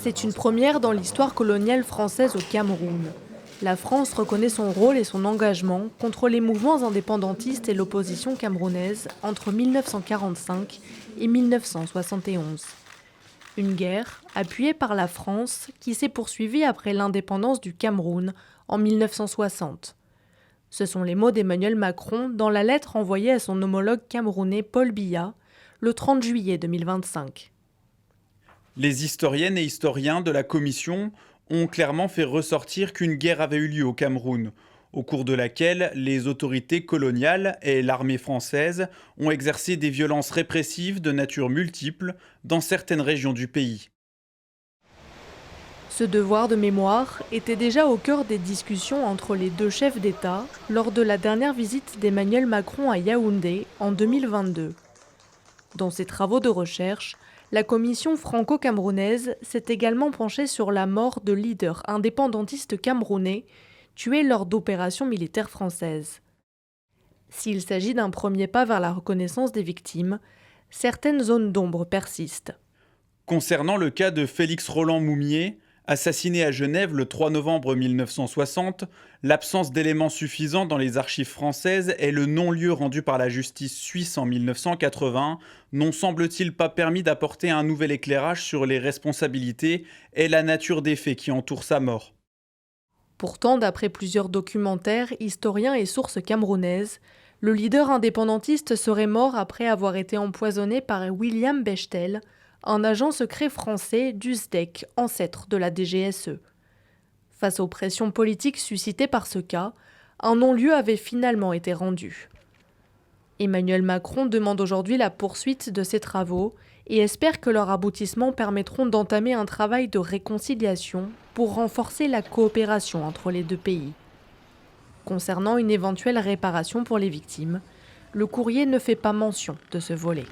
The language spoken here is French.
C'est une première dans l'histoire coloniale française au Cameroun. La France reconnaît son rôle et son engagement contre les mouvements indépendantistes et l'opposition camerounaise entre 1945 et 1971. Une guerre appuyée par la France qui s'est poursuivie après l'indépendance du Cameroun en 1960. Ce sont les mots d'Emmanuel Macron dans la lettre envoyée à son homologue camerounais Paul Biya le 30 juillet 2025. Les historiennes et historiens de la Commission ont clairement fait ressortir qu'une guerre avait eu lieu au Cameroun, au cours de laquelle les autorités coloniales et l'armée française ont exercé des violences répressives de nature multiple dans certaines régions du pays. Ce devoir de mémoire était déjà au cœur des discussions entre les deux chefs d'État lors de la dernière visite d'Emmanuel Macron à Yaoundé en 2022. Dans ses travaux de recherche, la commission franco-camerounaise s'est également penchée sur la mort de leaders indépendantistes camerounais tués lors d'opérations militaires françaises. S'il s'agit d'un premier pas vers la reconnaissance des victimes, certaines zones d'ombre persistent. Concernant le cas de Félix Roland Moumié, assassiné à Genève le 3 novembre 1960, l'absence d'éléments suffisants dans les archives françaises et le non-lieu rendu par la justice suisse en 1980 n'ont semble-t-il pas permis d'apporter un nouvel éclairage sur les responsabilités et la nature des faits qui entourent sa mort. Pourtant, d'après plusieurs documentaires, historiens et sources camerounaises, le leader indépendantiste serait mort après avoir été empoisonné par William Bechtel, un agent secret français du SDEC, ancêtre de la DGSE. Face aux pressions politiques suscitées par ce cas, un non-lieu avait finalement été rendu. Emmanuel Macron demande aujourd'hui la poursuite de ces travaux et espère que leurs aboutissements permettront d'entamer un travail de réconciliation pour renforcer la coopération entre les deux pays. Concernant une éventuelle réparation pour les victimes, le courrier ne fait pas mention de ce volet.